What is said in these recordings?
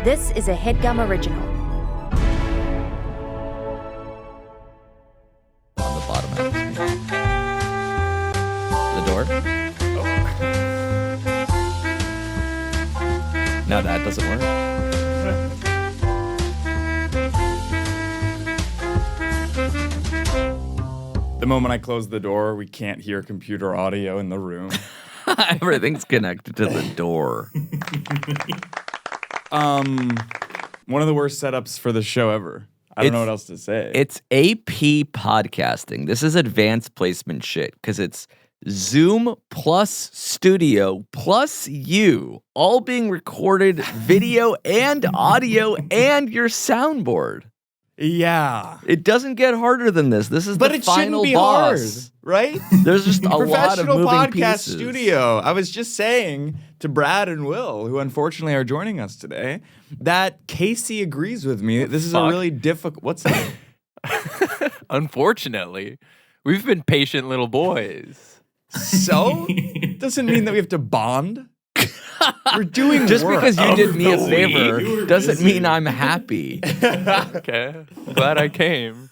This is a Headgum original. On the bottom half of the door. Oh. Now that doesn't work. The moment I close the door, we can't hear computer audio in the room. Everything's connected to the door. One of the worst setups for the show ever. I don't know what else to say. It's AP podcasting. This is advanced placement shit because it's Zoom plus studio plus you all being recorded video and audio and your soundboard. Yeah. It doesn't get harder than this. This is But the it shouldn't final be boss. hard, right? There's just a lot of Professional moving podcast pieces. studio. I was just saying to Brad and Will, who unfortunately are joining us today, that Casey agrees with me. This is a really difficult. What's that? Unfortunately, we've been patient little boys. So? Doesn't mean that we have to bond. We're doing Just work. because you did me a the favor week. doesn't mean I'm happy. Okay, glad I came.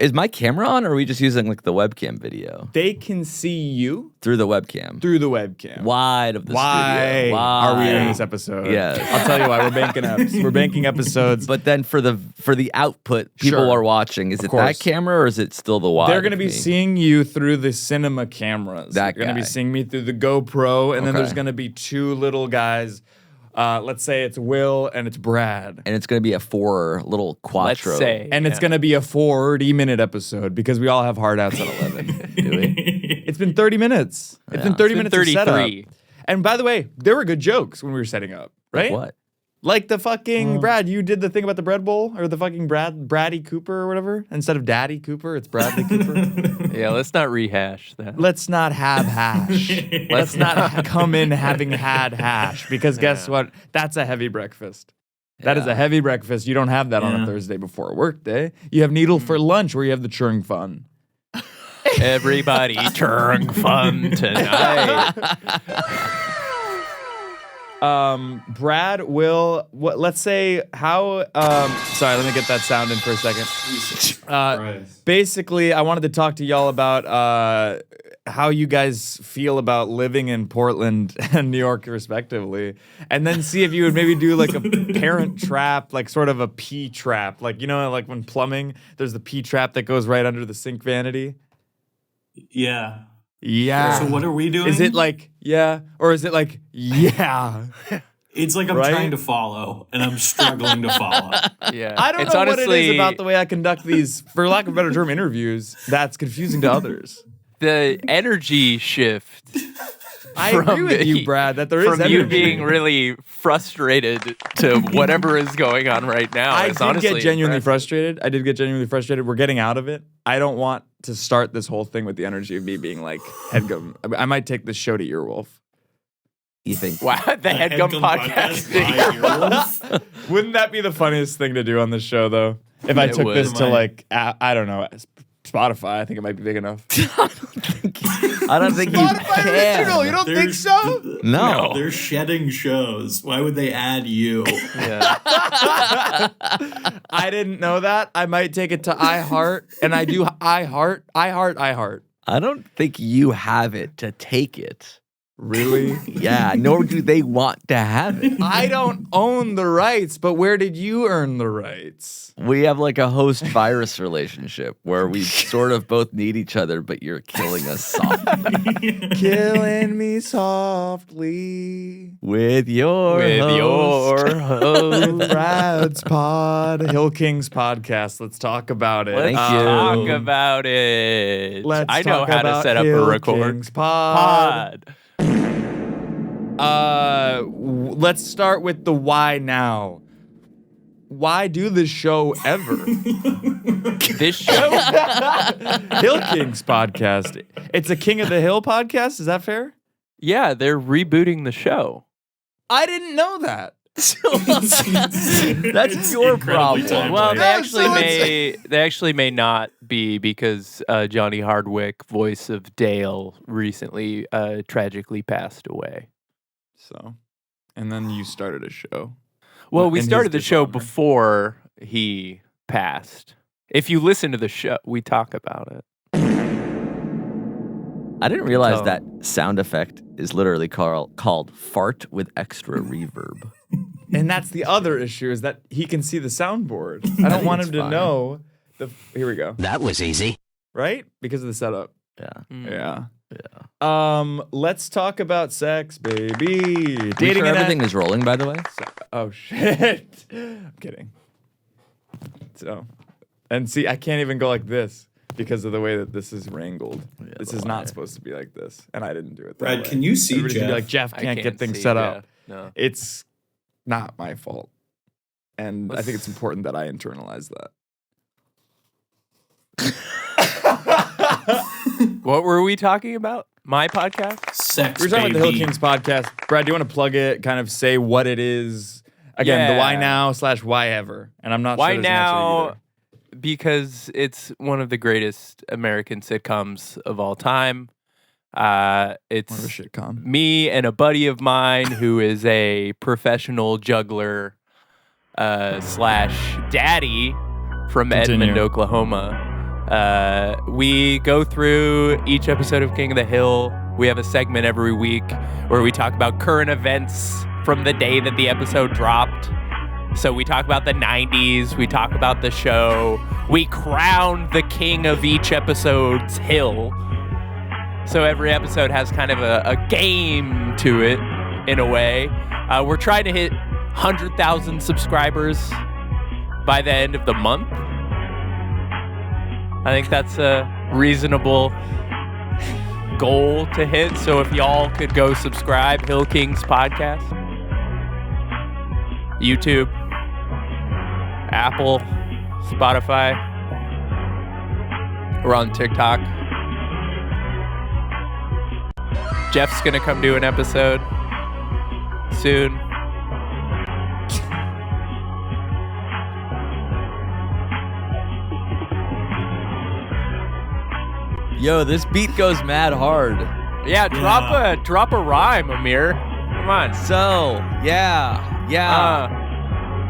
Is my camera on, or are we just using like the webcam video? They can see you Through the webcam. through the webcam. Wide of the Why studio. are we doing Wide. this episode? Yes. I'll tell you why. We're banking eps. We're banking episodes. But then for the output, people Sure. are watching. Is it course. that camera or is it still the wide? They're going to of be me? seeing you through the cinema cameras. That They're going to be guy. seeing me through the GoPro, and then Okay. there's going to be two little guys. Let's say it's Will and it's Brad. And it's going to be a 4 little Let's quattro. say, And it's going to be a 40-minute episode because we all have hard outs at 11. Do we? It's been 30 minutes. It's been 30 minutes of setup. 33. And by the way, there were good jokes when we were setting up, right? Like what? Like the fucking Brad, you did the thing about the bread bowl or the fucking Braddy Cooper or whatever. Instead of Daddy Cooper, it's Bradley Cooper. Yeah, let's not rehash that. Let's not have hash. Let's not come in having had hash because guess what? That's a heavy breakfast. That is a heavy breakfast. You don't have that on a Thursday before a work day. You have needle for lunch where you have the churn fun. Everybody turn fun tonight. Brad will let's say how sorry, let me get that sound in for a second. Basically, I wanted to talk to y'all about how you guys feel about living in Portland and New York respectively, and then see if you would maybe do like a parent trap, like sort of a pee trap, like you know, like when plumbing, there's the pee trap that goes right under the sink vanity. Yeah. Yeah. So what are we doing? Is it like yeah, or is it like yeah? It's like I'm Right? trying to follow, and I'm struggling to follow. Yeah, I don't it's know what honestly, it is about the way I conduct these, for lack of a better term, interviews that's confusing to others. the energy shift. I From agree with the- you, Brad, that there is From energy. you being really frustrated to whatever is going on right now. I is did honestly get genuinely impressive. frustrated. I did get genuinely frustrated. We're getting out of it. I don't want to start this whole thing with the energy of me being like Headgum. I might take this show to Earwolf. You think? Wow, the Headgum podcast. by Earwolf? Wouldn't that be the funniest thing to do on this show, though? If I It took would. this to like, I don't know, Spotify, I think it might be big enough. I don't think you Spotify original, can. you don't think so? No. They're shedding shows. Why would they add you? Yeah. I didn't know that. I might take it to iHeart, and I do iHeart. I don't think you have it to take it. Really? Yeah, nor do they want to have it. I don't own the rights, but where did you earn the rights? We have like a host-virus relationship where we sort of both need each other, but you're killing us softly. Killing me softly. With your With host. your host. Brad's Pod, Hill King's podcast. Let's talk about it. Thank Let's you. talk about it. Let's I know talk how to about set up Hill a record King's pod. Let's start with the why now. Why do this show ever? This show? Hill King's podcast. It's a King of the Hill podcast. Is that fair? Yeah, they're rebooting the show. I didn't know that. That's your problem. Well, Yeah, they actually may not be because Johnny Hardwick, voice of Dale, recently tragically passed away. So, and then you started a show. Well, we in his started the show dishonor. before he passed. If you listen to the show, we talk about it. I didn't realize So- that sound effect is literally called fart with extra reverb. And that's the other issue is that he can see the soundboard. I don't want him it's to fine. know. Here we go. That was easy. Right? Because of the setup. Yeah. Yeah. Yeah. Let's talk about sex, baby. We Dating sure and everything is rolling, by the way. Oh shit. I'm kidding. So, and see, I can't even go like this because of the way that this is wrangled. This the is not lie. supposed to be like this, and I didn't do it that Brad, way. can you see Everybody's gonna be Geoff? like, Jeff I can't get things see, set yeah. up. No. It's not my fault. And I think it's important that I internalize that. What were we talking about? My podcast? Sex, We're talking about the Hill baby. Kings podcast. Brad, do you want to plug it? Kind of say what it is? Again, the why Yeah. now / why ever. And I'm not Why sure there's an answer now? either. Because it's one of the greatest American sitcoms of all time. More of a It's shitcom. me and a buddy of mine who is a professional juggler / daddy from Continue. Edmond, Oklahoma. We go through each episode of King of the Hill. We have a segment every week where we talk about current events from the day that the episode dropped. So we talk about the 90s, we talk about the show, we crown the king of each episode's hill. So every episode has kind of a game to it, in a way. We're trying to hit 100,000 subscribers by the end of the month. I think that's a reasonable goal to hit. So if y'all could go subscribe, Hill Kings Podcast, YouTube, Apple, Spotify. We're on TikTok. Jeff's gonna come do an episode soon. Yo, this beat goes mad hard. Yeah, drop a rhyme, Amir. Come on. So, yeah.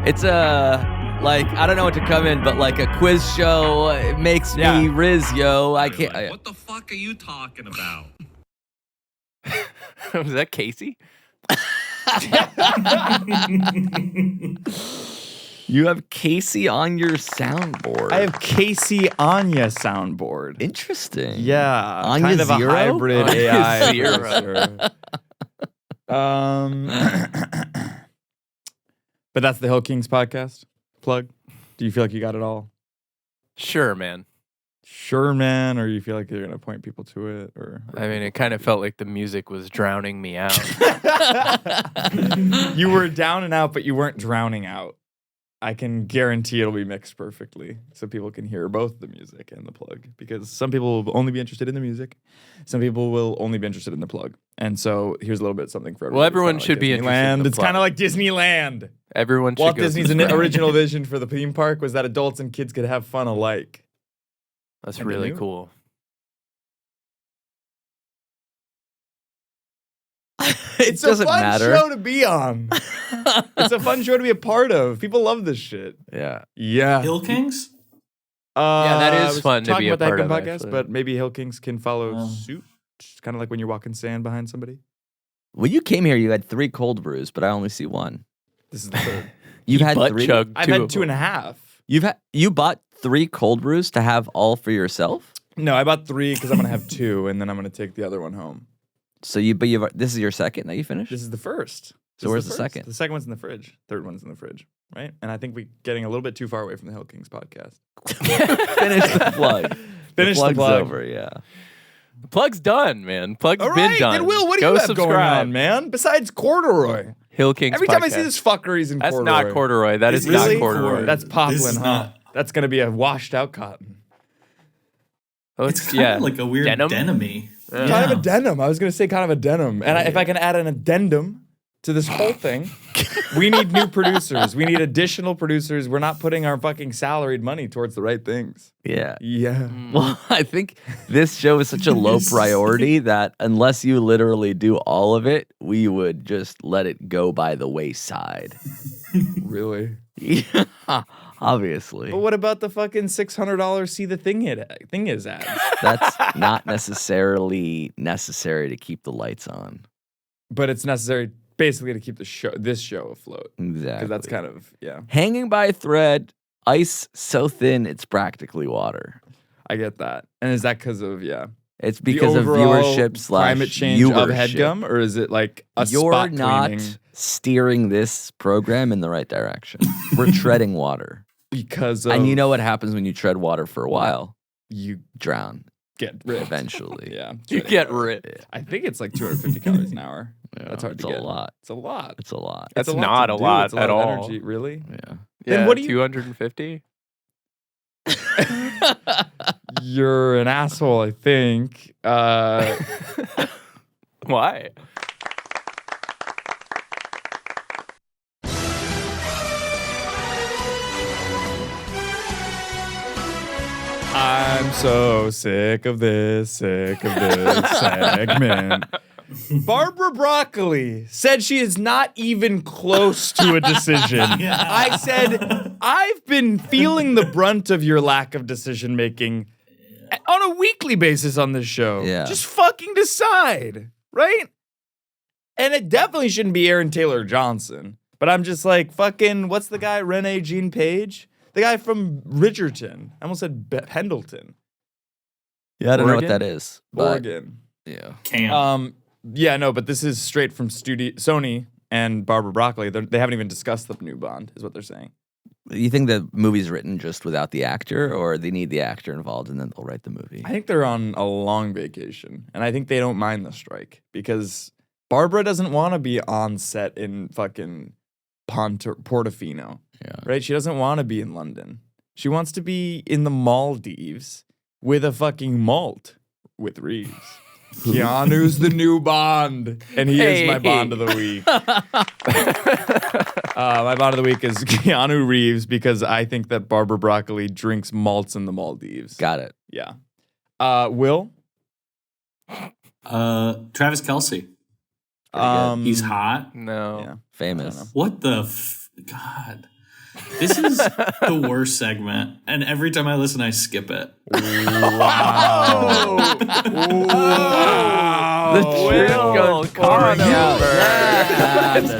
It's like, I don't know what to come in, but like a quiz show. It makes Yeah. me Riz, yo. I can't. What the fuck are you talking about? Was that Casey? You have Casey on your soundboard. I have Casey Anya soundboard. Interesting. Yeah, Anya kind of Zero? a hybrid Anya AI. Zero. producer. But that's the Hill Kings podcast. Plug. Do you feel like you got it all? Sure, man. Sure, man, or you feel like you're gonna point people to it, or I mean, it kind of felt like the music was drowning me out. you were down and out, but you weren't drowning out. I can guarantee it'll be mixed perfectly so people can hear both the music and the plug, because some people will only be interested in the music, some people will only be interested in the plug. And so here's a little bit something for everyone. Well, everyone should be interested in the It's kind of plug. like Disneyland. Everyone should Walt go Disney's subscribe. original vision for the theme park was that adults and kids could have fun alike. That's And really you? cool. It doesn't a fun matter. show to be on. It's a fun show to be a part of. People love this shit. Yeah. Yeah. Hill Kings? Yeah, that is I was fun to talking be a about the part Headgum of, podcast, actually. but maybe Hill Kings can follow Oh. suit. Kind of like when you're walking sand behind somebody. When you came here, you had 3 cold brews, but I only see 1. This is the third. You've had butt 3. chugged I've two had of 2.5. You bought 3 cold brews to have all for yourself. No, I bought 3 because I'm gonna have 2, and then I'm gonna take the other one home. So this is your second that you finished. This is the first. So This where's is the first. second? The second one's in the fridge. Third one's in the fridge. Right? And I think we're getting a little bit too far away from the Hill Kings podcast. Finish the plug. Finish the plug's plug. over. Yeah. The plug's done, man. Plug's All been right, done. then Will, what do Go you have subscribe. going on, man? Besides corduroy. Hill Kings Every time I Podcast. see this fucker, he's in That's corduroy. not corduroy. That is This not isn't corduroy. That's This poplin, is huh? not- That's gonna be a washed out cotton. Oh, It's kind of like a weird Denim? denim-y. Yeah. Kind of a denim. I was gonna say kind of a denim. And if I can add an addendum to this whole thing, we need new producers. We need additional producers. We're not putting our fucking salaried money towards the right things. Yeah. Yeah. Well, I think this show is such a low priority that unless you literally do all of it, we would just let it go by the wayside. Really? Yeah, obviously. But what about the fucking $600 see the thing is ads? That's not necessarily necessary to keep the lights on. But it's necessary basically to keep this show afloat. Exactly. Because that's kind of, yeah, Hanging by a thread, ice so thin it's practically water. I get that. And is that because of, It's the because of overall viewership / climate change of viewership. Headgum? Or is it like a You're spot not cleaning steering this program in the right direction. We're treading water. because of And you know what happens when you tread water for a while? you Drown get ripped? eventually. Yeah. You get ripped. I think it's like 250 calories an hour. Yeah, That's hard it's to get. a lot. It's a lot. It's a lot. That's It's a lot not to a do. lot It's a lot at of all. energy. Really? Yeah. Then Yeah, what do you- 250? You're an asshole, I think. Why? I'm so sick of this segment. Barbara Broccoli said she is not even close to a decision. I said, I've been feeling the brunt of your lack of decision making on a weekly basis on this show. Yeah. Just fucking decide, right? And it definitely shouldn't be Aaron Taylor Johnson. But I'm just like, fucking, what's the guy, Renee Jean Page? The guy from Bridgerton. I almost said Pendleton. Yeah, I don't know what Oregon? that is. But Oregon. yeah. Cam. Yeah, no, but this is straight from Sony and Barbara Broccoli. They haven't even discussed the new Bond, is what they're saying. You think the movie's written just without the actor, or they need the actor involved and then they'll write the movie? I think they're on a long vacation, and I think they don't mind the strike because Barbara doesn't want to be on set in fucking Portofino, Yeah. right? She doesn't want to be in London. She wants to be in the Maldives with a fucking malt with Reeves. Keanu's the new Bond, and he is my Bond of the week. My Bond of the week is Keanu Reeves because I think that Barbara Broccoli drinks malts in the Maldives. Got it. Yeah. Will? Travis Kelce. He's hot. No. Yeah. Famous. What the God? This is the worst segment, and every time I listen, I skip it. Wow. The Will Carter. Let's go.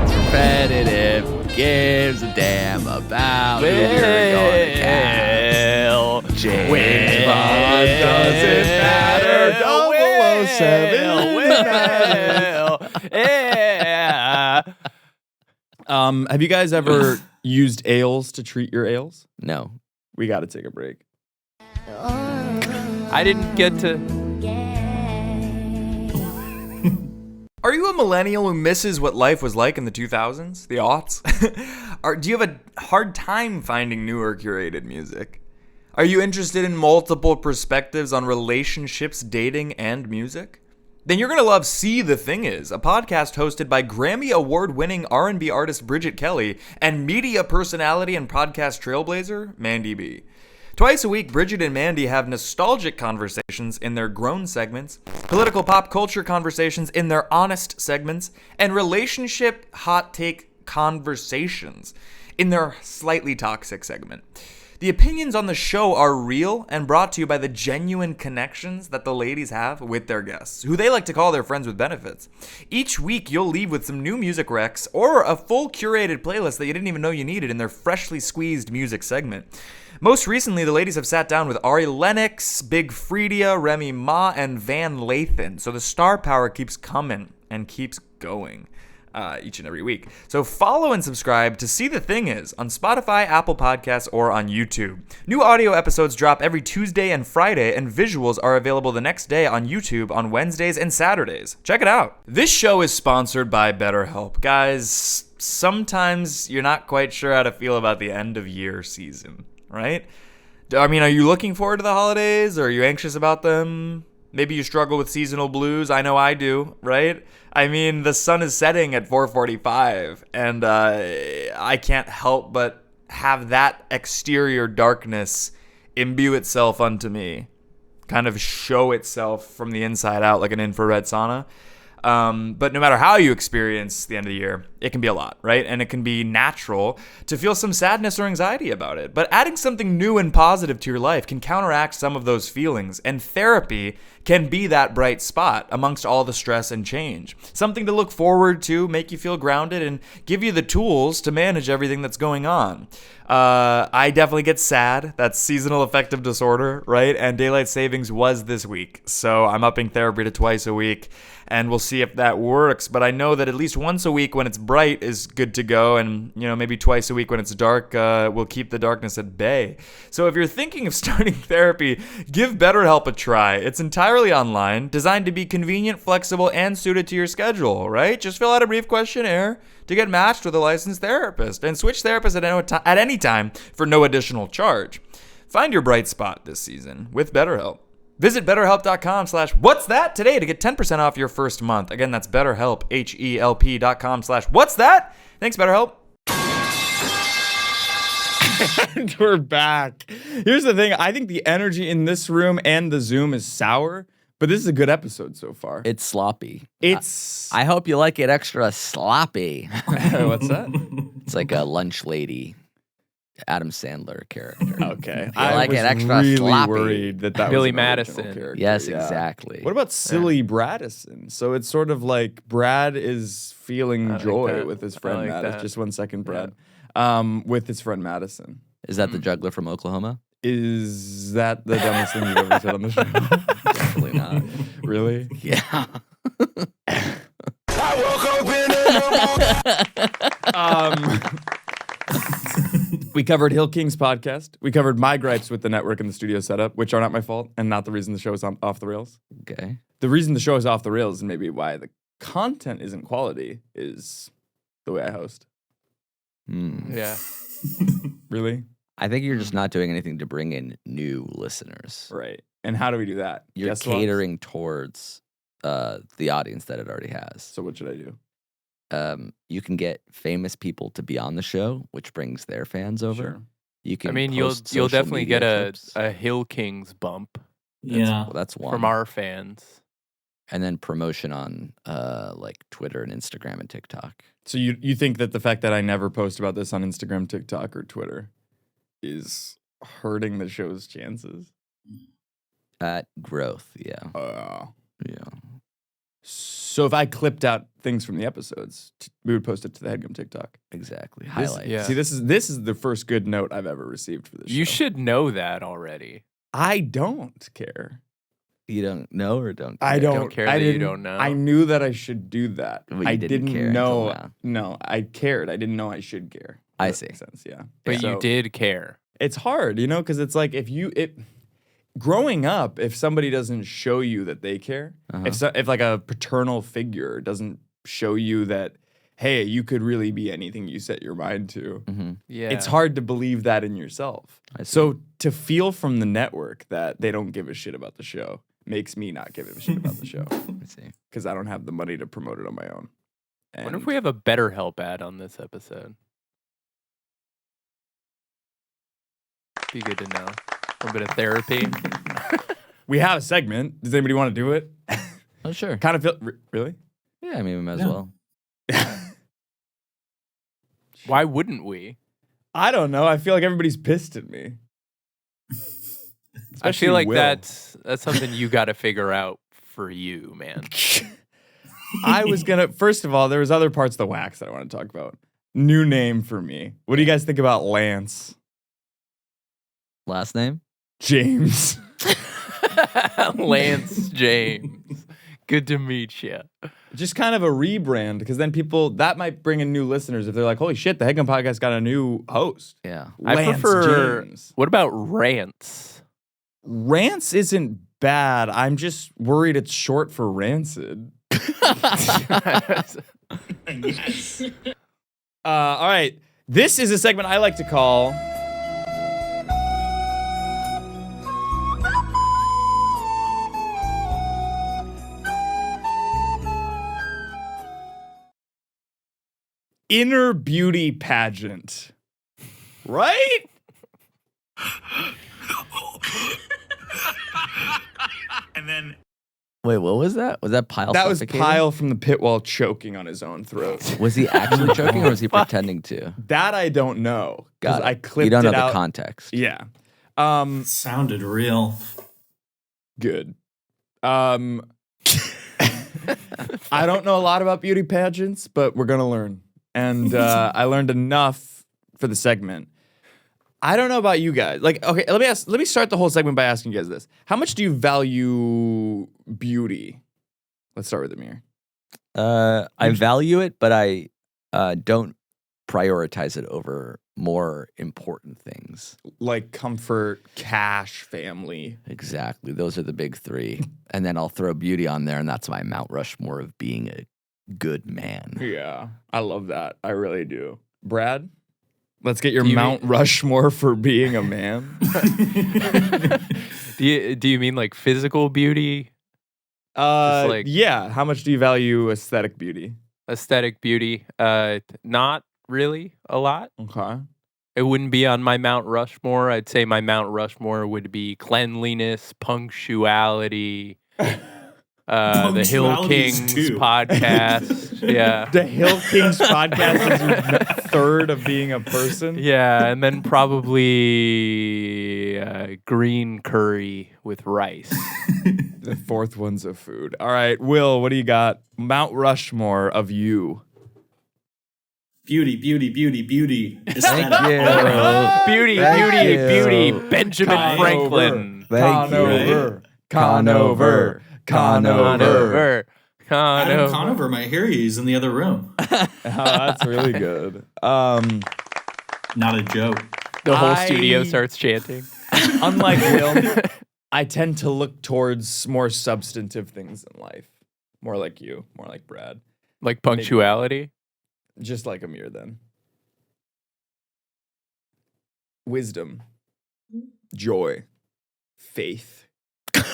It's repetitive. Gives a damn about who you're going to cast. James Bond doesn't matter. 007. Yeah. Have you guys ever used ales to treat your ales? No. We got to take a break. I didn't get to. Are you a millennial who misses what life was like in the 2000s, the aughts? Do you have a hard time finding newer curated music? Are you interested in multiple perspectives on relationships, dating, and music? Then you're going to love See the Thing Is, a podcast hosted by Grammy Award-winning R&B artist Bridget Kelly and media personality and podcast trailblazer Mandy B. Twice a week, Bridget and Mandy have nostalgic conversations in their grown segments, political pop culture conversations in their honest segments, and relationship hot take conversations in their slightly toxic segment. The opinions on the show are real and brought to you by the genuine connections that the ladies have with their guests, who they like to call their friends with benefits. Each week, you'll leave with some new music recs or a full curated playlist that you didn't even know you needed in their freshly squeezed music segment. Most recently, the ladies have sat down with Ari Lennox, Big Freedia, Remy Ma, and Van Lathan. So the star power keeps coming and keeps going each and every week. So follow and subscribe to See the Thing Is on Spotify, Apple Podcasts, or on YouTube. New audio episodes drop every Tuesday and Friday, and visuals are available the next day on YouTube on Wednesdays and Saturdays. Check it out. This show is sponsored by BetterHelp. Guys, sometimes you're not quite sure how to feel about the end of year season, right? I mean, are you looking forward to the holidays? Or are you anxious about them? Maybe you struggle with seasonal blues. I know I do, right? I mean, the sun is setting at 4:45, and I can't help but have that exterior darkness imbue itself unto me, kind of show itself from the inside out like an infrared sauna. But no matter how you experience the end of the year, it can be a lot, right? And it can be natural to feel some sadness or anxiety about it. But adding something new and positive to your life can counteract some of those feelings. And therapy can be that bright spot amongst all the stress and change. Something to look forward to, make you feel grounded, and give you the tools to manage everything that's going on. I definitely get sad. That's seasonal affective disorder, right? And daylight savings was this week. So I'm upping therapy to twice a week, and we'll see if that works. But I know that at least once a week when it's bright is good to go, and maybe twice a week when it's dark will keep the darkness at bay. So if you're thinking of starting therapy, give BetterHelp a try. It's entirely online, designed to be convenient, flexible, and suited to your schedule, right? Just fill out a brief questionnaire to get matched with a licensed therapist, and switch therapists at any time for no additional charge. Find your bright spot this season with BetterHelp. Visit BetterHelp.com/what's-that today to get 10% off your first month. Again, that's BetterHelp, HELP.com/what's-that. Thanks, BetterHelp. And we're back. Here's the thing. I think the energy in this room and the Zoom is sour, but this is a good episode so far. It's sloppy. It's... I hope you like it extra sloppy. What's that? It's like a lunch lady Adam Sandler character. Okay. I like was it extra really sloppy. worried that Billy was an original Madison. character. Yes, Yeah. exactly. What about silly Bradison? So it's sort of like Brad is feeling I like joy that. with his I friend like Madison. that. Just 1 second, Brad. With his friend Madison. Is that the juggler from Oklahoma? Is that the dumbest thing you've ever said on the show? Definitely not. Really? Yeah. We covered Hill King's podcast. We covered my gripes with the network and the studio setup, which are not my fault and not the reason the show is off the rails. Okay. The reason the show is off the rails and maybe why the content isn't quality is the way I host. Yeah. Really? I think you're just not doing anything to bring in new listeners. Right. And how do we do that? You're Guest slots? catering towards the audience that it already has. So what should I do? You can get famous people to be on the show, which brings their fans over. Sure. You can. I mean, you'll post social definitely media get clips. a Hill Kings bump Yeah. Well, that's one from our fans. and then promotion on like Twitter and Instagram and TikTok. So you think that the fact that I never post about this on Instagram, TikTok, or Twitter is hurting the show's chances? At growth, yeah, yeah. So if I clipped out things from the episodes, we would post it to the Headgum TikTok. Exactly. This- Highlights. yeah. See, this is the first good note I've ever received for this You show. should know that already. I don't care. You don't know or don't care? I don't care I that you didn't- don't know. I knew that I should do that. But you I didn't didn't care until know. now. No, I cared. I didn't know I should care. I If that see. makes sense. Yeah. But So you did care. It's hard, because it's like growing up, if somebody doesn't show you that they care, if like a paternal figure doesn't show you that, hey, you could really be anything you set your mind to, Yeah. it's hard to believe that in yourself. I see. So to feel from the network that they don't give a shit about the show makes me not give a shit about the show I see. because I don't have the money to promote it on my own. I wonder if we have a BetterHelp ad on this episode. Be good to know. A little bit of therapy. We have a segment. Does anybody want to do it? Oh, sure. Kind of feel really. Yeah, I mean, we might as Yeah. well. Why wouldn't we? I don't know. I feel like everybody's pissed at me. I feel Especially like Will. that's something you got to figure out for you, man. I was gonna. First of all, there was other parts of the wax that I want to talk about. New name for me. What do you guys think about Lance Last name? James? Lance James. Good to meet you. Just kind of a rebrand, because then people that might bring in new listeners if they're like, "Holy shit, the Headgum podcast got a new host." Yeah. I Lance prefer. James. What about rants? Rants isn't bad. I'm just worried it's short for rancid. All right. This is a segment I like to call Inner Beauty Pageant. Right? And then Wait, what was that? Was that Pyle? That was suffocating? Pyle from the pit while choking on his own throat. Was he actually choking or was he pretending to? That I don't know. 'Cause Got it. I clipped You don't know it the out. context. Yeah. Sounded real. Good. I don't know a lot about beauty pageants, but we're gonna learn. And I learned enough for the segment. I don't know about you guys. Like, okay, let me start the whole segment by asking you guys this. How much do you value beauty? Let's start with Amir. I value it, but I don't prioritize it over more important things. Like comfort, cash, family. Exactly. Those are the big three. And then I'll throw beauty on there, and that's my Mount Rushmore of being a good man. Yeah, I love that. I really do. Brad, let's get your Do you Mount Rushmore for being a man. Do you mean like physical beauty? Like- Yeah. How much do you value aesthetic beauty? Aesthetic beauty? Not really a lot. Okay. It wouldn't be on my Mount Rushmore. I'd say my Mount Rushmore would be cleanliness, punctuality, the Hill Punctuality's Kings two. podcast. Yeah. The Hill Kings podcast is your third of being a person. Yeah, and then probably green curry with rice. The fourth one's a food. All right, Will, what do you got? Mount Rushmore of you. Beauty, beauty, beauty, beauty. Aesthetic. Beauty, Thank beauty, you. beauty. Benjamin Conover. Franklin. Thank you. Conover. Conover. Adam Conover might hear you. He's in the other room. Oh, that's really good. Not a joke. The whole studio starts chanting. Unlike Will, I tend to look towards more substantive things in life. More like you, more like Brad. Like punctuality. Just like Amir then. Wisdom, joy, faith, and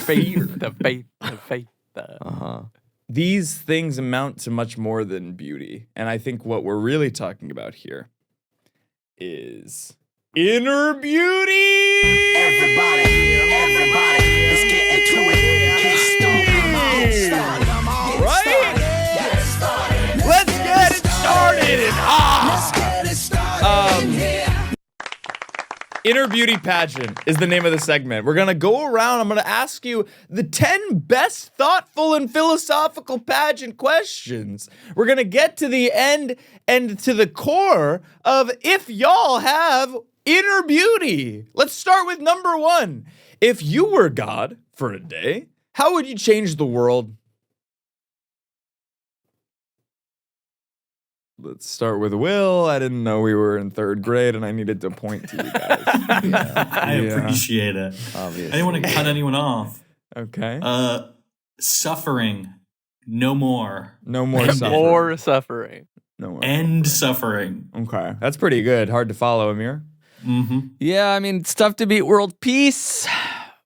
fear. The faith. These things amount to much more than beauty. And I think what we're really talking about here is inner beauty. Everybody, let's get into it. Get started. Come on, Right? Get it started. Let's get it started. And Let's get it started. Yeah. Inner Beauty Pageant is the name of the segment. We're going to go around. I'm going to ask you the 10 best thoughtful and philosophical pageant questions. We're going to get to the end and to the core of if y'all have inner beauty. Let's start with number 1. If you were God for a day, how would you change the world? Let's start with Will. I didn't know we were in 3rd grade and I needed to point to you guys. I appreciate it. Obviously. I didn't want to cut anyone off. Okay. Suffering. No more. No more suffering. More suffering. No more. End suffering. Okay. That's pretty good. Hard to follow, Amir. Mm-hmm. Yeah, I mean, it's tough to beat world peace,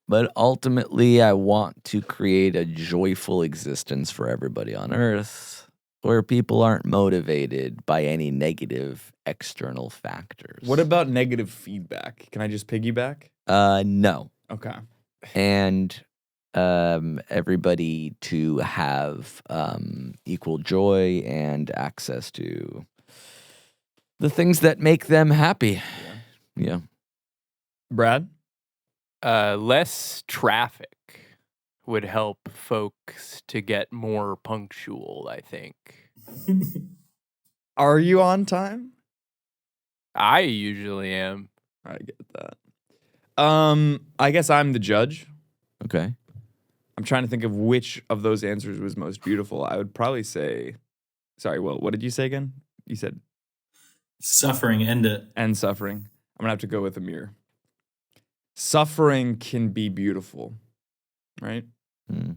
but ultimately, I want to create a joyful existence for everybody on Earth where people aren't motivated by any negative external factors. What about negative feedback? Can I just piggyback? No. Okay. And everybody to have equal joy and access to the things that make them happy. Yeah. Brad? Less traffic would help folks to get more punctual, I think. Are you on time? I usually am. I get that. I guess I'm the judge. Okay. I'm trying to think of which of those answers was most beautiful. I would probably say, sorry, Will, what did you say again? You said Suffering. End it. and suffering. I'm going to have to go with Amir. Suffering can be beautiful, right?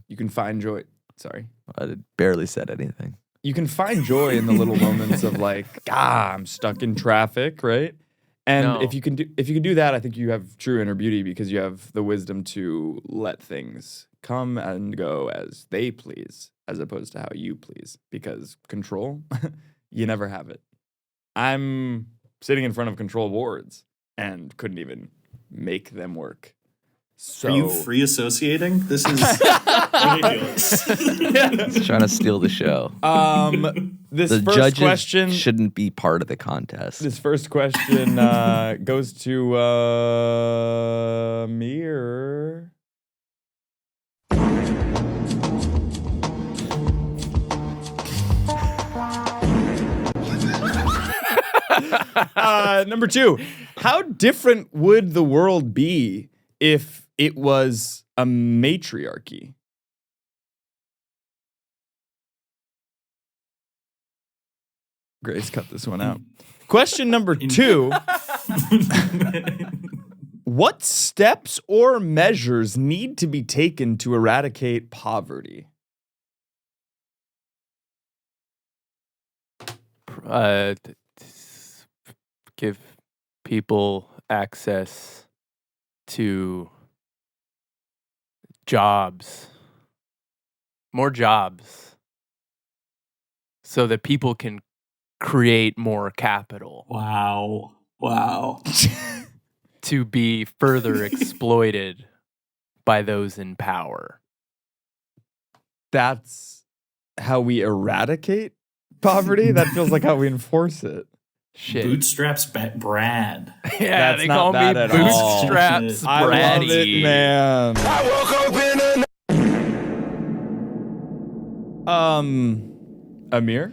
You can find joy. Sorry. I barely said anything. You can find joy in the little moments of like, I'm stuck in traffic, right? And No. if you can do that, I think you have true inner beauty because you have the wisdom to let things come and go as they please, as opposed to how you please. Because control, you never have it. I'm sitting in front of control boards and couldn't even make them work. So Are you free associating? This is ridiculous. He's trying to steal the show. This The first judges question shouldn't be part of the contest. This first question goes to Amir. Number 2. How different would the world be if it was a matriarchy? Grace cut this one out. Question number 2. What steps or measures need to be taken to eradicate poverty? Give people access to jobs, more jobs, so that people can create more capital Wow. to be further exploited by those in power. That's how we eradicate poverty? That feels like how we enforce it. Shit. Bootstraps Brad. Yeah, That's they not call me bad at all. Bootstraps I love it, Braddy. man. I woke up in a Amir?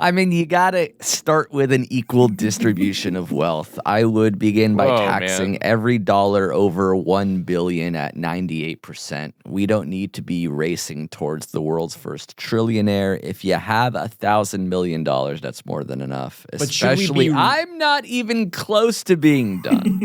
I mean, you gotta start with an equal distribution of wealth. I would begin by Whoa, taxing man. every dollar over 1 billion at 98%. We don't need to be racing towards the world's first trillionaire. If you have $1,000 million, that's more than enough. But should we Especially, be- I'm not even close to being done.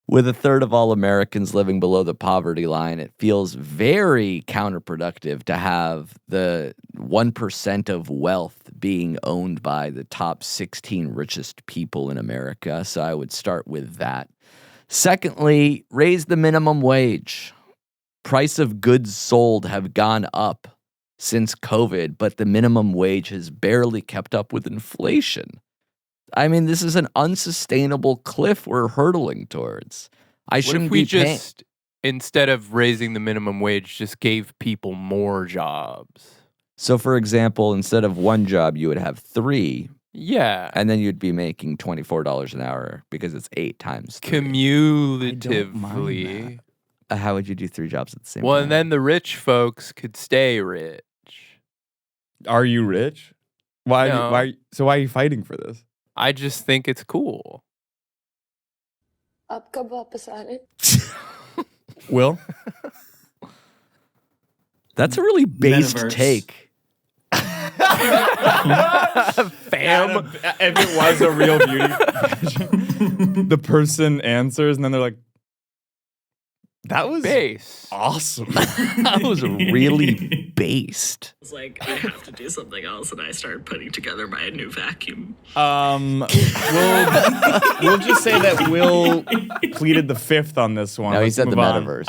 With a third of all Americans living below the poverty line, it feels very counterproductive to have the 1% of wealth being owned by the top 16 richest people in America. So I would start with that. Secondly, raise the minimum wage. Price of goods sold have gone up since COVID, but the minimum wage has barely kept up with inflation. I mean, this is an unsustainable cliff we're hurtling towards. I What shouldn't if we be paying. just, instead of raising the minimum wage, just gave people more jobs? So, for example, instead of one job, you would have 3, Yeah. and then you'd be making $24 an hour because it's 8 times 3. Cumulatively. How would you do 3 jobs at the same Well, time? and then the rich folks could stay rich. Are you rich? Why? No. Why? So why are you fighting for this? I just think it's cool. आप कब वापस आ रहे? Will? That's a really based Metaverse. take. Fam. If it was a real beauty pageant, the person answers and then they're like, that was Base. awesome. That was really based. was like, I have to do something else, and I started putting together my new vacuum. We'll just say that Will pleaded the 5th on this one. No, he Let's said the move on. metaverse.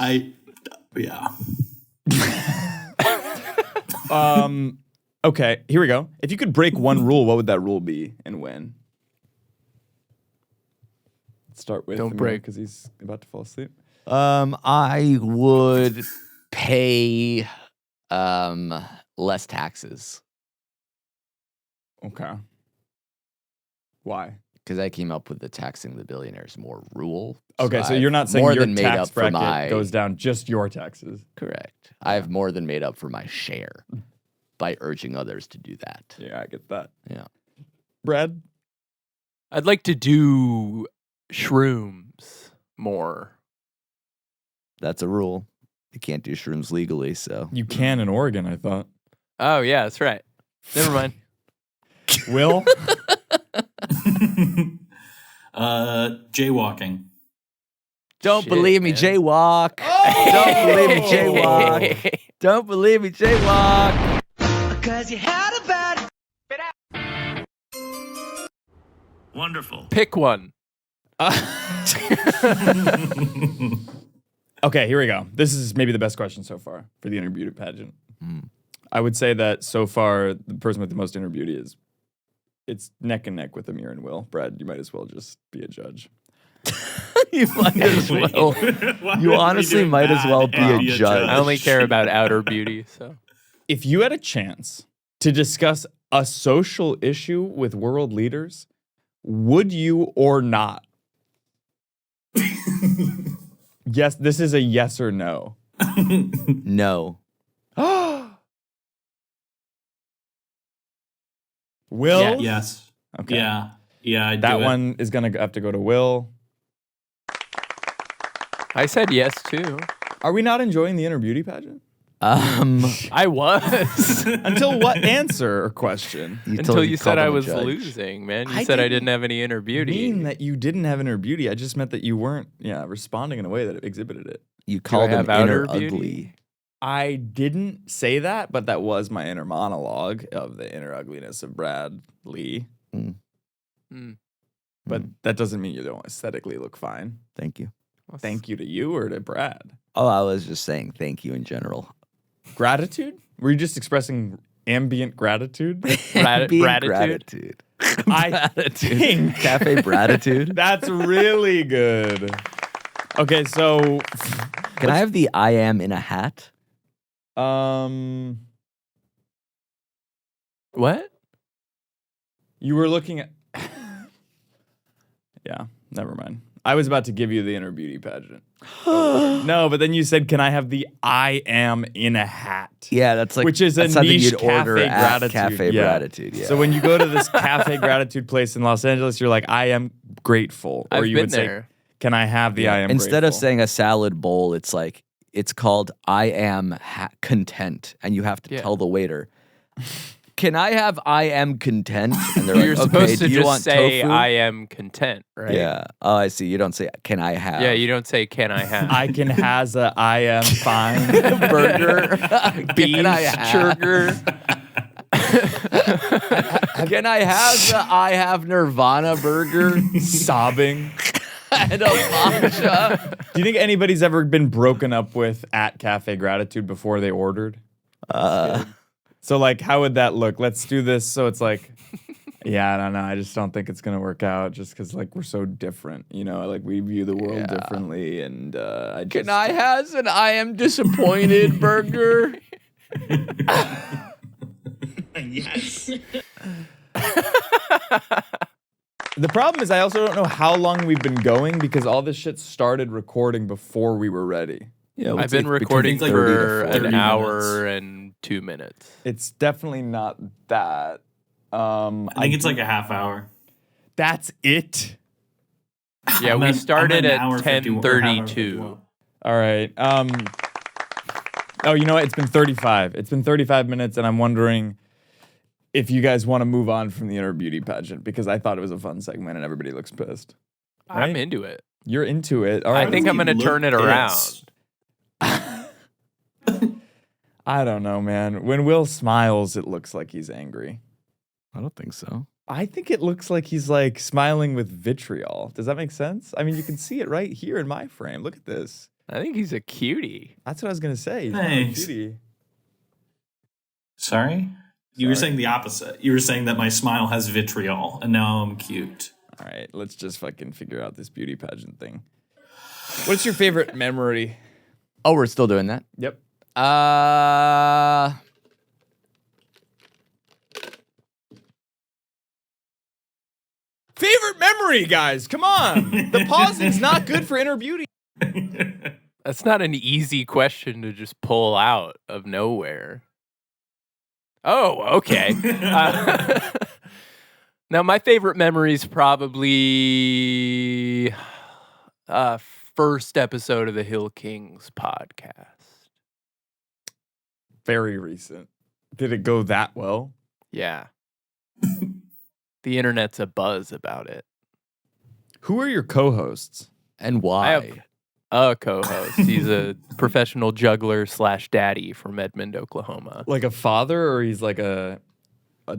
Okay, here we go. If you could break one rule, what would that rule be and when? Let's start with Don't break. because he's about to fall asleep. I would pay less taxes Okay. Why? because I came up with the taxing the billionaires more rule. Okay, so I've you're not saying more your than made tax up for bracket my goes down, just your taxes. correct. I have more than made up for my share by urging others to do that. Yeah, I get that. Yeah. Brad? I'd like to do shrooms more. That's a rule. You can't do shrooms legally, so You can in Oregon, I thought. Oh, yeah, that's right. Never mind. Will? Jaywalking. don't Shit, believe me, man. jaywalk. Don't believe me, jaywalk. Don't believe me, jaywalk. Wonderful. Pick one. Okay, here we go. This is maybe the best question so far for the inner beauty pageant. I would say that so far, the person with the most inner beauty is It's neck and neck with Amir and Will. Brad, you might as well just be a judge. You might as well. You honestly might as well be a judge. I only care about outer beauty, so. If you had a chance to discuss a social issue with world leaders, would you or not? Yes, this is a yes or no. No. Will? Yeah, yes. Okay. Yeah. Yeah, I'd That do it. one is going to have to go to Will. I said yes too. Are we not enjoying the inner beauty pageant? I was. Until what answer or question? Until you said called I him a was judge. losing, man. You I said I didn't didn't have any inner beauty. Mean that you didn't have inner beauty. I just meant that you weren't, responding in a way that exhibited it. You called him have outer inner beauty? ugly. I didn't say that, but that was my inner monologue of the inner ugliness of Brad Lee. But that doesn't mean you don't aesthetically look fine. Thank you. Thank you to you or to Brad. Oh, I was just saying thank you in general. Gratitude? Were you just expressing ambient gratitude? Being Gratitude? I think Cafe Bratitude. that's really good. Okay, so Can I have the I am in a hat? What? you were looking at Yeah, never mind. I was about to give you the inner beauty pageant. No, but then you said, "Can I have the I am in a hat?" Yeah, that's like Which is a that's something niche you'd order cafe at gratitude. Cafe Yeah. Gratitude. Yeah. So when you go to this cafe gratitude place in Los Angeles, you're like, "I am grateful," or I've you been would there. say, "Can I have the I am?" Instead of grateful?" saying a salad bowl, it's like it's called I am content, and you have to Yeah. tell the waiter, "Can I have I am content?" And they're You're like, supposed "Okay, to do you just want say tofu?" I am content, right? Yeah. Oh, I see. You don't say "Can I have?" Yeah, you don't say can I have I can has a I am fine. burger. beef, Can I have? sugar. Can I have the I have Nirvana burger Sobbing. and a matcha? Do you think anybody's ever been broken up with at Cafe Gratitude before they ordered? So, like, how would that look? Let's do this. So it's like, yeah, I don't know. I just don't think it's gonna work out, just because like we're so different. Like we view the world differently, and I just Can I has an I am disappointed burger? Yes. The problem is I also don't know how long we've been going because all this shit started recording before we were ready. Yeah, I've been recording like for 30 an minutes. hour and 2 minutes. It's definitely not that. I think it's like a half hour. That's it. Yeah, I we meant started an at hour 51 or half hour 10:32. 51. All right. Oh, you know what? It's been 35. It's been 35 minutes, and I'm wondering if you guys want to move on from the inner beauty pageant because I thought it was a fun segment, and everybody looks pissed. I'm into it. You're into it. All right. I think I'm going to Look turn it around. pissed. I don't know, man. When Will smiles, it looks like he's angry. I don't think so. I think it looks like he's like smiling with vitriol. Does that make sense? I mean, you can see it right here in my frame. Look at this. I think he's a cutie. That's what I was gonna say. He's Thanks. a cutie. Sorry? You were saying the opposite. You were saying that my smile has vitriol, and now I'm cute. All right, let's just fucking figure out this beauty pageant thing. What's your favorite memory? Oh, we're still doing that. Yep. Favorite memory, guys. Come on. The pausing's not good for inner beauty. That's not an easy question to just pull out of nowhere. Oh, okay. Now, my favorite memory is probably first episode of the Hill Kings podcast. Very recent. Did it go that well? Yeah. The internet's abuzz about it. Who are your co-hosts? And why? I have a co-host. He's a professional juggler / daddy from Edmond, Oklahoma. Like a father, or he's like a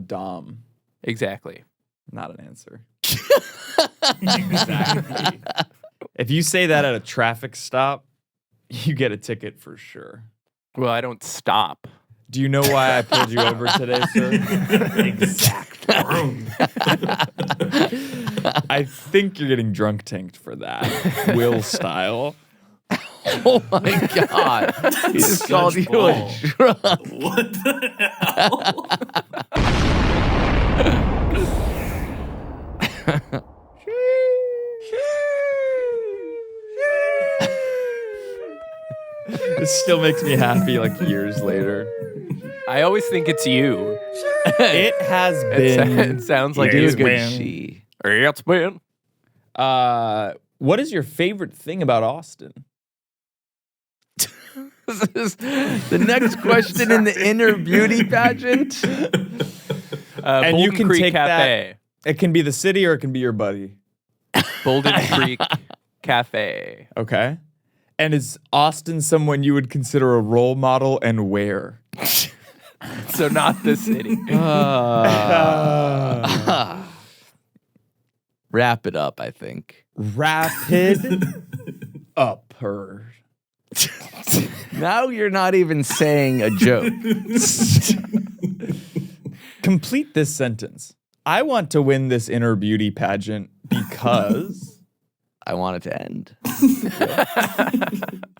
dom? Exactly. Not an answer. Exactly. If you say that at a traffic stop, you get a ticket for sure. Well, I don't stop. Do you know why I pulled you over today, sir? Exactly. I think you're getting drunk tanked for that, Will style. Oh my God. He just called you a drunk. What the hell? This still makes me happy like years later. I always think it's you. It has It sounds like It you. is good she. It's been. What is your favorite thing about Austin? This is the next question in the inner beauty pageant. And you Bolden can Creek take Cafe. It can be the city or it can be your buddy. Bolden Creek Cafe. Okay. And is Austin someone you would consider a role model and where? So not the city. Wrap it up, I think. Rapid upper. Now you're not even saying a joke. Complete this sentence. I want to win this inner beauty pageant because I want it to end.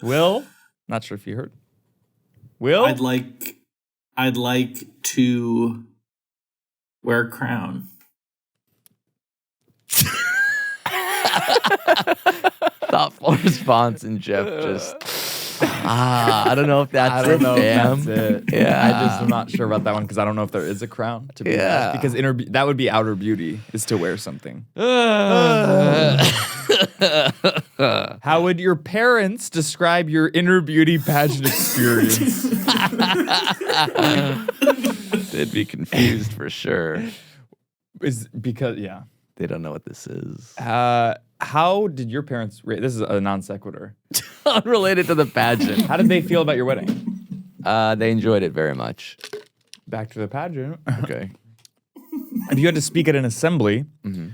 Will, not sure if you heard. Will, I'd like to wear a crown. Thoughtful response, and Geoff just. I don't know if that's I don't know if fam. that's it. Yeah. I just am not sure about that one because I don't know if there is a crown to be Yeah. because that would be outer beauty is to wear something. How would your parents describe your inner beauty pageant experience? They'd be confused for sure. Is because yeah. They don't know what this is. How did your parents rate? This is a non sequitur. Unrelated to the pageant. How did they feel about your wedding? They enjoyed it very much. Back to the pageant. Okay. If you had to speak at an assembly,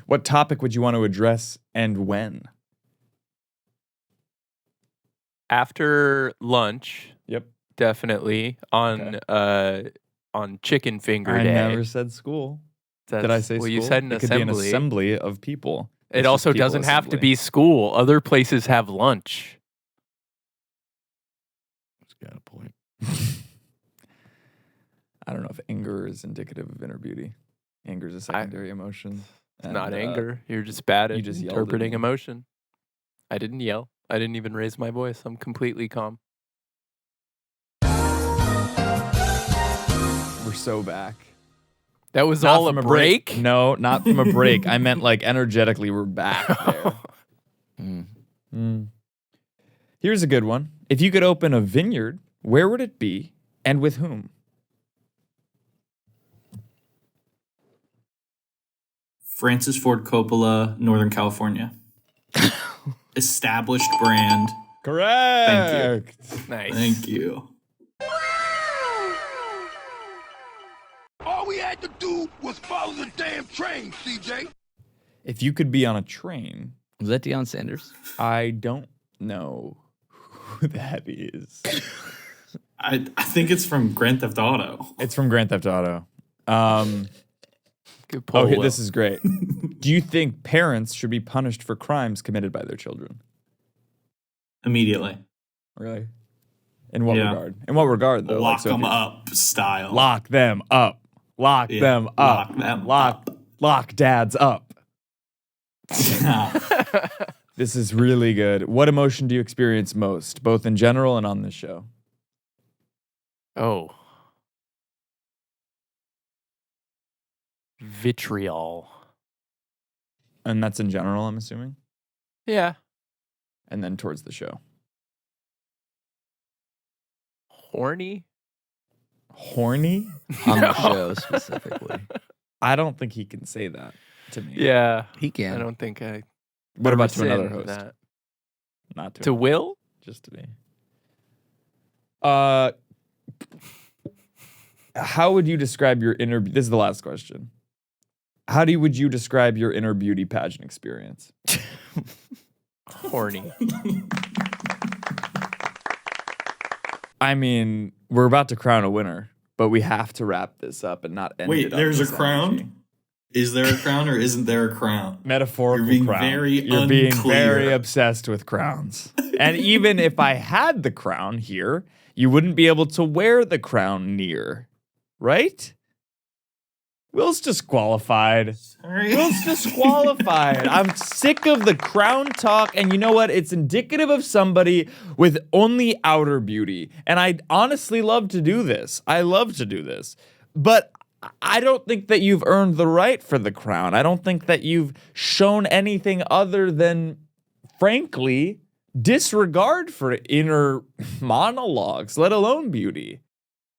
what topic would you want to address and when? After lunch, Yep. definitely on Chicken Finger I Day. never said school. Did I say well, school? you said an it assembly. could be an assembly of people. It It's also just people doesn't have to assembly. be school. Other places have lunch. Got a point. I don't know if anger is indicative of inner beauty. Anger is a secondary emotion. It's not anger. You're just bad at you just yelled at interpreting me. emotion. I didn't yell. I didn't even raise my voice. I'm completely calm. We're so back. That was Not all a from break? No, not from a break. I meant like energetically we're back there. Here's a good one. If you could open a vineyard, where would it be and with whom? Francis Ford Coppola, Northern California. Established brand. Correct. Nice. Thank you. All we had to do was follow the damn train, CJ. If you could be on a train, Was that Deion Sanders? I don't know who that is. I think it's from Grand Theft Auto. It's from Grand Theft Auto. Good pull, Okay, Will. this is great. Do you think parents should be punished for crimes committed by their children? Immediately. Really? In what Yeah. regard? In what regard, though? Lock so if them you- up style. Lock them up. Lock Yeah, them up. lock them lock, up. lock dads up. Yeah. This is really good. What emotion do you experience most, both in general and on this show? Oh. Vitriol. And that's in general, I'm assuming? Yeah. And then towards the show. Horny? Horny? On the show specifically. I don't think he can say that to me. Yeah. He can. I don't think I What about to another rescind host? that. Not to To him, Will? just to me. How would you describe your inner? This is the last question. Would you describe your inner beauty pageant experience? Horny. I mean, we're about to crown a winner, but we have to wrap this up and not end Wait, it on there's a this crown? energy. Is there a crown or isn't there a crown? Metaphorical You're being crown. very You're being unclear. very obsessed with crowns. And even if I had the crown here, you wouldn't be able to wear the crown near, right? Will's disqualified. Sorry. Will's disqualified. I'm sick of the crown talk, and you know what? It's indicative of somebody with only outer beauty. And I honestly love to do this. I love to do this. But I don't think that you've earned the right for the crown. I don't think that you've shown anything other than, frankly, disregard for inner monologues, let alone beauty.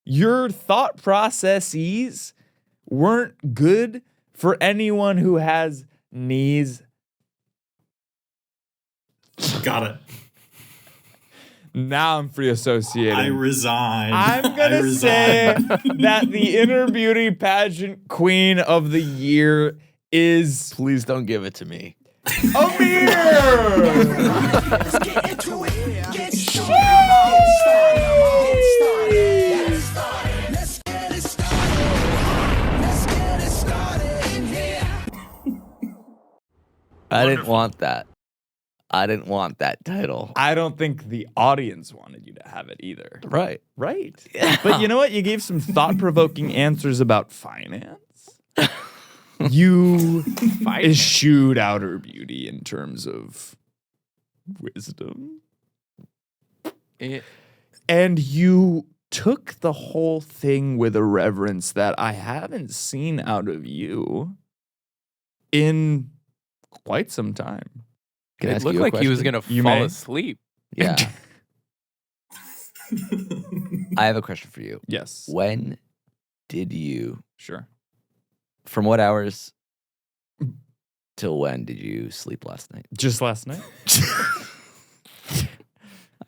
Your thought processes weren't good for anyone who has knees. Got it. Now I'm free associating. I resign. I'm going to say that the inner beauty pageant queen of the year is Please don't give it to me. Amir! Let's get into it. Get started. Let's get it started. Let's get it started in here. I didn't want that. I didn't want that title. I don't think the audience wanted you to have it either. Right. Right. But you know what? You gave some thought-provoking answers about finance. You eschewed outer beauty in terms of wisdom. And you took the whole thing with a reverence that I haven't seen out of you in quite some time. Can I It ask looked you a like he was question? going to You fall may. asleep. Yeah. I have a question for you. Yes. When did you, Sure. from what hours till when did you sleep last night? Just last night?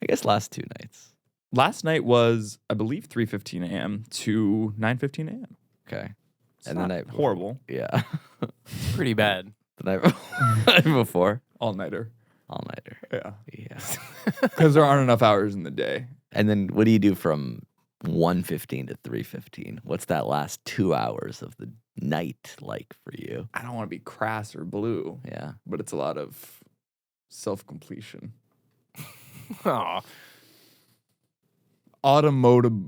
I guess last 2 nights. Last night was, I believe, 3:15 a.m. to 9:15 a.m. Okay. It's And not the night before. horrible. Yeah. Pretty bad. the night before. All-nighter. All-nighter. Yeah. Yeah. Because there aren't enough hours in the day. And then what do you do from 1:15 to 3:15? What's that last 2 hours of the night like for you? I don't want to be crass or blue, Yeah. but it's a lot of self-completion. Aw. Automotive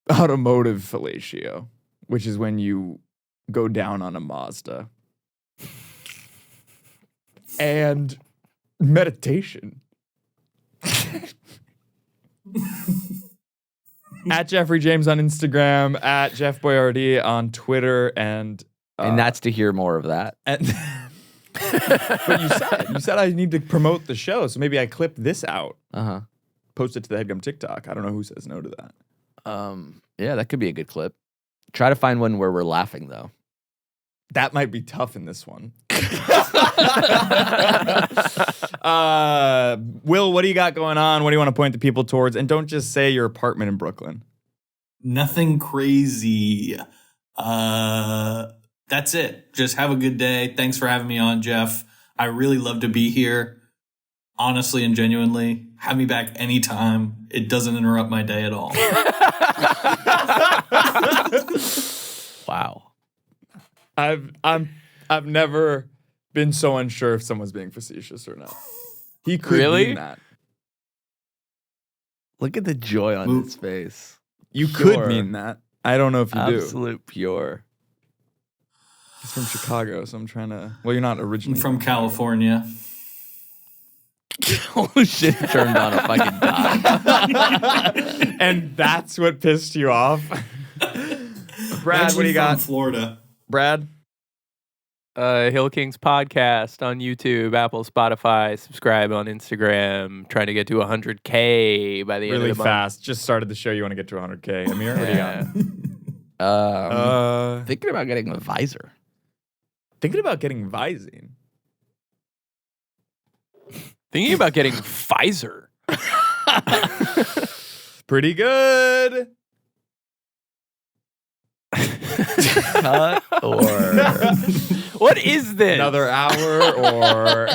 fellatio, which is when you go down on a Mazda. And meditation. At Jeffrey James on Instagram, at Jeff Boyardee on Twitter, and that's to hear more of that. and but you said I need to promote the show, so maybe I clip this out, Uh-huh. post it to the Headgum TikTok. I don't know who says no to that. Yeah, that could be a good clip. Try to find one where we're laughing though. That might be tough in this one. Will, what do you got going on? What do you want to point the people towards? And don't just say your apartment in Brooklyn. Nothing crazy. That's it. Just have a good day. Thanks for having me on, Jeff. I really love to be here. Honestly and genuinely. Have me back anytime. It doesn't interrupt my day at all. Wow. I've never been so unsure if someone's being facetious or not. He could Really? mean that. Look at the joy on his face. You Pure. could mean that. I don't know if you do. Absolute pure. He's from Chicago, so I'm trying to. Well, you're not I'm originally from California. Oh shit, turned on a fucking dime. And that's what pissed you off. Brad, Actually what do you got? from Florida. Brad? Hill Kings podcast on YouTube, Apple, Spotify. Subscribe on Instagram. Trying to get to 100K by the end Really of the fast. Just started the show. You want to get to 100K. Amir, what do you got? Thinking about getting a visor. Thinking about getting Visine. Thinking about getting Pfizer. Pretty good. Cut or What is this? Another hour or.